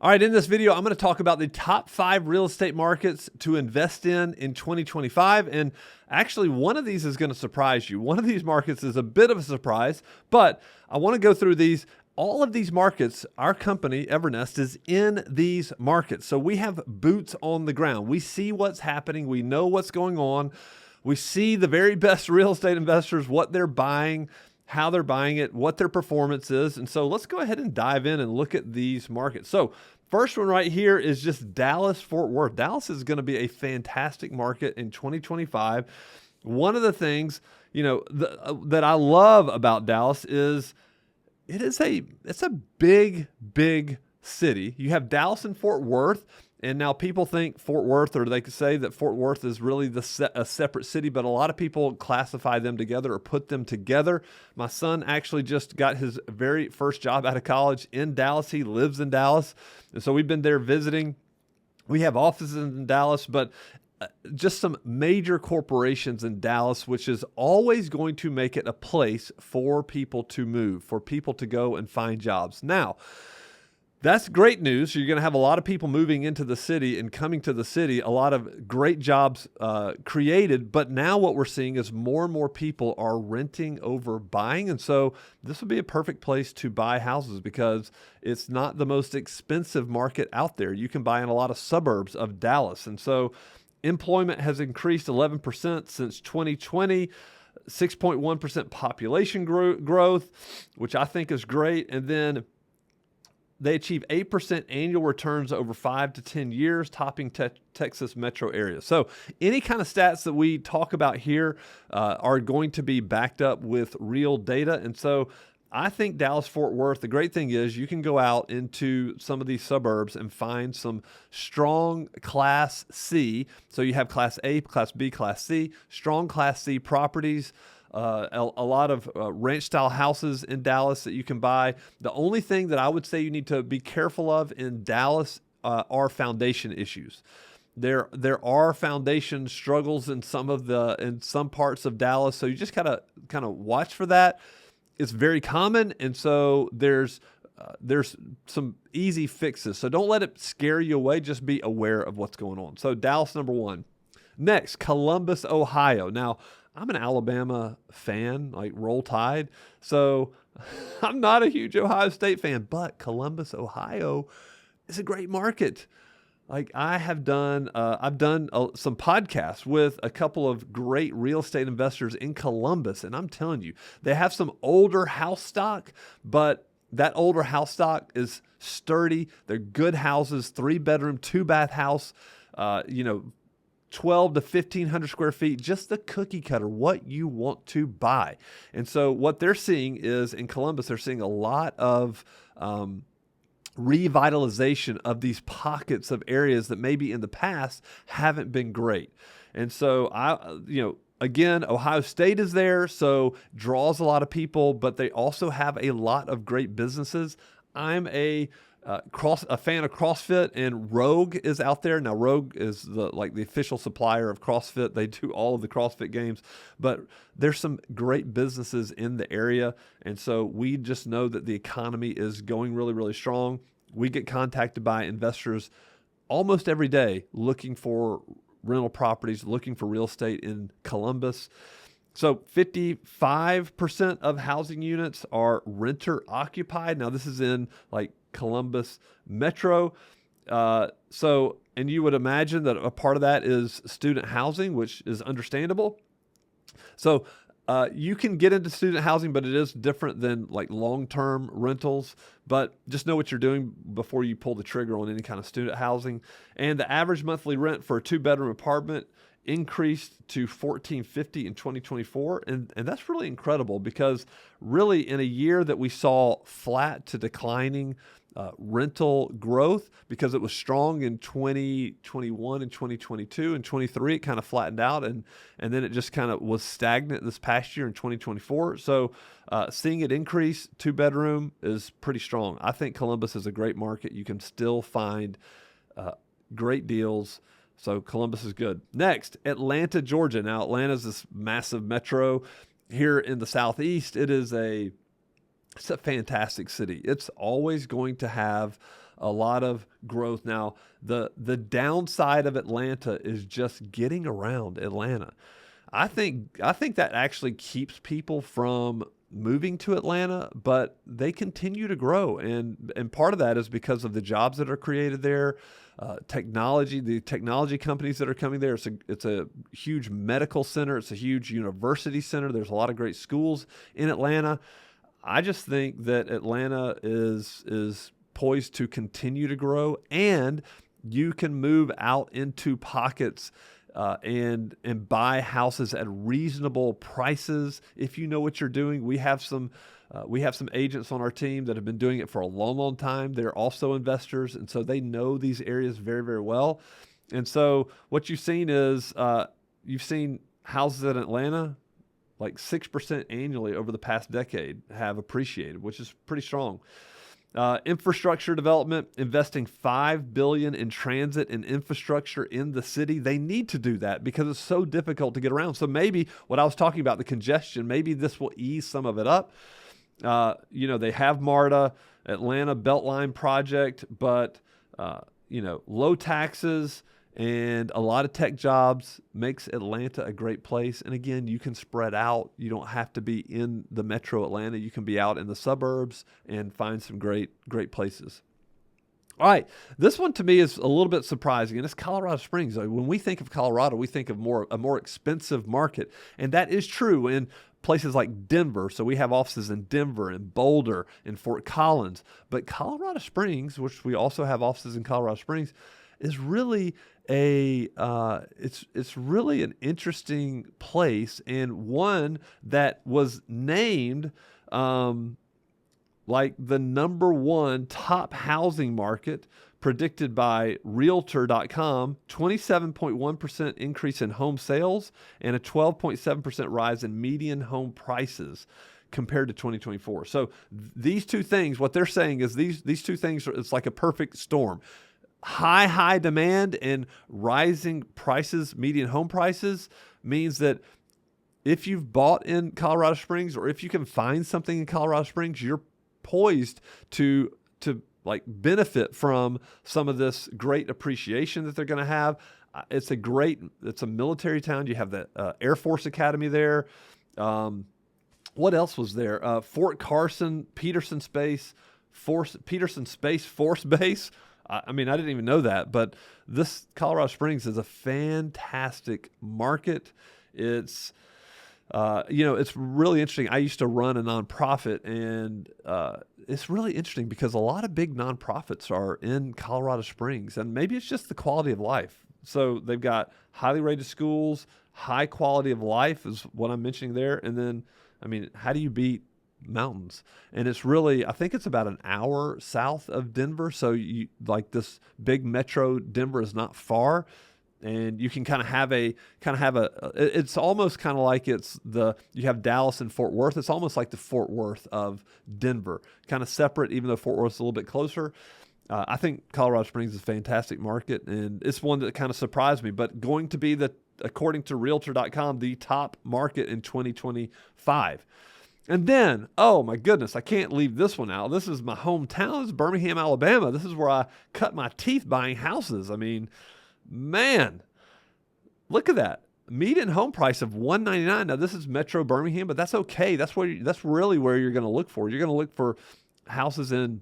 All right, in this video, I'm going to talk about the top 5 real estate markets to invest in 2025. And actually, one of these is going to surprise you. One of these markets is a bit of a surprise, but I want to go through these. All of these markets, our company, Evernest, is in these markets. So we have boots on the ground. We see what's happening. We know what's going on. We see the very best real estate investors, what they're buying, how they're buying it, what their performance is. And so let's go ahead and dive in and look at these markets. So first one right here is just Dallas-Fort Worth. Dallas is going to be a fantastic market in 2025. One of the things, that I love about Dallas is it's a big, big city. You have Dallas and Fort Worth. And now people think Fort Worth, or they could say that Fort Worth is really a separate city, but a lot of people classify them together or put them together. My son actually just got his very first job out of college in Dallas. He lives in Dallas. And so we've been there visiting. We have offices in Dallas, but just some major corporations in Dallas, which is always going to make it a place for people to move, for people to go and find jobs. Now, that's great news. You're going to have a lot of people moving into the city and coming to the city, a lot of great jobs created. But now what we're seeing is more and more people are renting over buying. And so this would be a perfect place to buy houses because it's not the most expensive market out there. You can buy in a lot of suburbs of Dallas. And so employment has increased 11% since 2020. 6.1% population growth, which I think is great. And then they achieve 8% annual returns over 5 to 10 years, topping Texas metro areas. So any kind of stats that we talk about here are going to be backed up with real data. And so I think Dallas-Fort Worth, the great thing is you can go out into some of these suburbs and find some strong Class C. So you have Class A, Class B, Class C, strong Class C properties. A lot of ranch-style houses in Dallas that you can buy. The only thing that I would say you need to be careful of in Dallas are foundation issues. There are foundation struggles in some parts of Dallas, so you just gotta kind of watch for that. It's very common, and so there's some easy fixes. So don't let it scare you away. Just be aware of what's going on. So Dallas, number 1. Next, Columbus, Ohio. Now, I'm an Alabama fan, like Roll Tide. So I'm not a huge Ohio State fan, but Columbus, Ohio is a great market. Like I've done some podcasts with a couple of great real estate investors in Columbus. And I'm telling you, they have some older house stock, but that older house stock is sturdy. They're good houses, 3-bedroom, 2-bath house, 12 to 1,500 square feet, just the cookie cutter, what you want to buy. And so what they're seeing is in Columbus, they're seeing a lot of revitalization of these pockets of areas that maybe in the past haven't been great. And so again, Ohio State is there, so draws a lot of people, but they also have a lot of great businesses. I'm a fan of CrossFit, and Rogue is out there. Now, Rogue is the official supplier of CrossFit. They do all of the CrossFit games, but there's some great businesses in the area. And so we just know that the economy is going really, really strong. We get contacted by investors almost every day looking for rental properties, looking for real estate in Columbus. So 55% of housing units are renter occupied. Now, this is in Columbus Metro. And you would imagine that a part of that is student housing, which is understandable. So you can get into student housing, but it is different than long-term rentals. But just know what you're doing before you pull the trigger on any kind of student housing. And the average monthly rent for a 2-bedroom apartment increased to $1,450 in 2024. And that's really incredible because really in a year that we saw flat to declining rental growth because it was strong in 2021 and 2022 and 23, it kind of flattened out and then it just kind of was stagnant this past year in 2024. So seeing it increase 2-bedroom is pretty strong. I think Columbus is a great market. You can still find great deals. So Columbus is good. Next, Atlanta, Georgia. Now, Atlanta is this massive metro here in the Southeast. It's a fantastic city. It's always going to have a lot of growth. Now, the downside of Atlanta is just getting around Atlanta. I think that actually keeps people from moving to Atlanta, but they continue to grow, and part of that is because of the jobs that are created there, technology, the technology companies that are coming there. It's a huge medical center. It's a huge university center. There's a lot of great schools in Atlanta. I just think that Atlanta is poised to continue to grow, and you can move out into pockets and buy houses at reasonable prices if you know what you're doing. We have some agents on our team that have been doing it for a long, long time. They're also investors, and so they know these areas very, very well. And so what you've seen is you've seen houses in Atlanta like 6% annually over the past decade have appreciated, which is pretty strong. Infrastructure development, investing $5 billion in transit and infrastructure in the city. They need to do that because it's so difficult to get around. So maybe what I was talking about, the congestion, maybe this will ease some of it up. They have MARTA, Atlanta Beltline project, but low taxes and a lot of tech jobs makes Atlanta a great place. And again, you can spread out. You don't have to be in the metro Atlanta. You can be out in the suburbs and find some great, great places. All right, this one to me is a little bit surprising, and it's Colorado Springs. When we think of Colorado, we think of a more expensive market, and that is true in places like Denver. So we have offices in Denver and Boulder and Fort Collins. But Colorado Springs, which we also have offices in Colorado Springs, is really it's really an interesting place, and one that was named like the number one top housing market predicted by Realtor.com, 27.1% increase in home sales and a 12.7% rise in median home prices compared to 2024. So these two things, what they're saying is these two things, it's like a perfect storm. High demand and rising prices, median home prices, means that if you've bought in Colorado Springs, or if you can find something in Colorado Springs, you're poised to like benefit from some of this great appreciation that they're going to have. It's a military town. You have the Air Force Academy there. What else was there? Fort Carson, Peterson Space Force Base. I mean, I didn't even know that, but this Colorado Springs is a fantastic market. It's, it's really interesting. I used to run a nonprofit, and it's really interesting because a lot of big nonprofits are in Colorado Springs, and maybe it's just the quality of life. So they've got highly rated schools, high quality of life is what I'm mentioning there. And then, I mean, how do you beat mountains? And it's really, I think it's about an hour south of Denver. So you like this big metro Denver is not far, and you can kind of have it's almost kind of like you have Dallas and Fort Worth. It's almost like the Fort Worth of Denver, kind of separate, even though Fort Worth's a little bit closer. I think Colorado Springs is a fantastic market, and it's one that kind of surprised me, but going to be according to Realtor.com, the top market in 2025. And then, oh my goodness, I can't leave this one out. This is my hometown. This is Birmingham, Alabama. This is where I cut my teeth buying houses. I mean, man, look at that. Median home price of $199. Now, this is Metro Birmingham, but that's okay. That's really where you're going to look for. You're going to look for houses in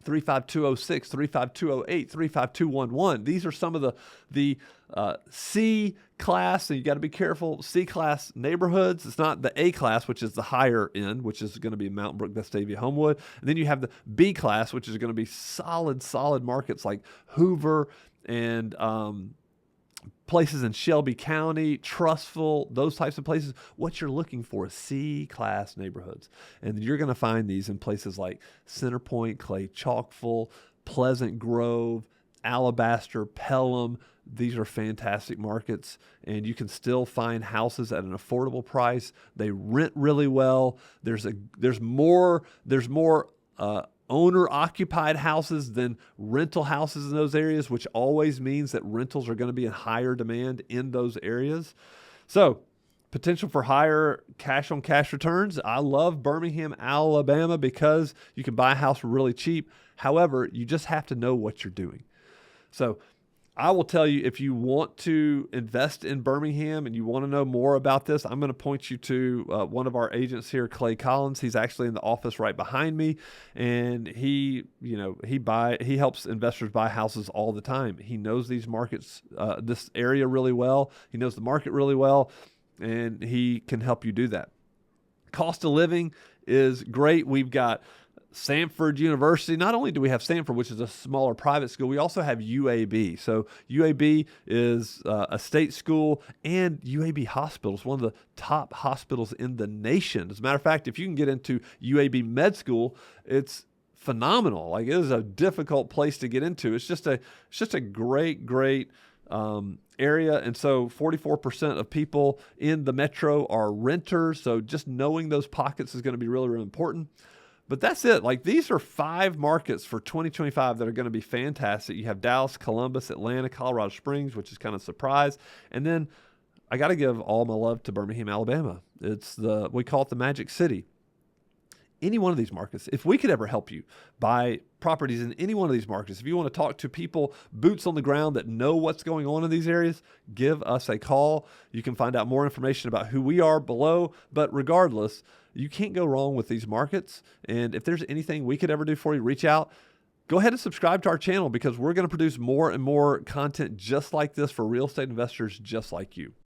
35206, 35208, 35211. These are some of the C class, and you got to be careful. C class neighborhoods. It's not the A class, which is the higher end, which is going to be Mountain Brook, Vestavia, Homewood. And then you have the B class, which is going to be solid markets like Hoover and places in Shelby County, Trussville, those types of places. What you're looking for is C-class neighborhoods. And you're going to find these in places like Center Point, Clay Chalkville, Pleasant Grove, Alabaster, Pelham. These are fantastic markets, and you can still find houses at an affordable price. They rent really well. There's more owner-occupied houses than rental houses in those areas, which always means that rentals are going to be in higher demand in those areas. So, potential for higher cash-on-cash returns. I love Birmingham, Alabama, because you can buy a house really cheap, However, you just have to know what you're doing. So I will tell you, if you want to invest in Birmingham and you want to know more about this, I'm going to point you to one of our agents here, Clay Collins. He's actually in the office right behind me, and he helps investors buy houses all the time. He knows these markets, this area really well. He knows the market really well, and he can help you do that. Cost of living is great. We've got Samford University. Not only do we have Samford, which is a smaller private school, we also have UAB. So UAB is a state school, and UAB Hospital is one of the top hospitals in the nation. As a matter of fact, if you can get into UAB Med School, it's phenomenal. Like, it is a difficult place to get into. It's just a great area. And so 44% of people in the metro are renters. So just knowing those pockets is going to be really, really important. But that's it. Like, these are 5 markets for 2025 that are going to be fantastic. You have Dallas, Columbus, Atlanta, Colorado Springs, which is kind of a surprise. And then I got to give all my love to Birmingham, Alabama. We call it the Magic City. Any one of these markets, if we could ever help you buy properties in any one of these markets, if you want to talk to people, boots on the ground that know what's going on in these areas, give us a call. You can find out more information about who we are below. But regardless, you can't go wrong with these markets. And if there's anything we could ever do for you, reach out. Go ahead and subscribe to our channel, because we're going to produce more and more content just like this for real estate investors just like you.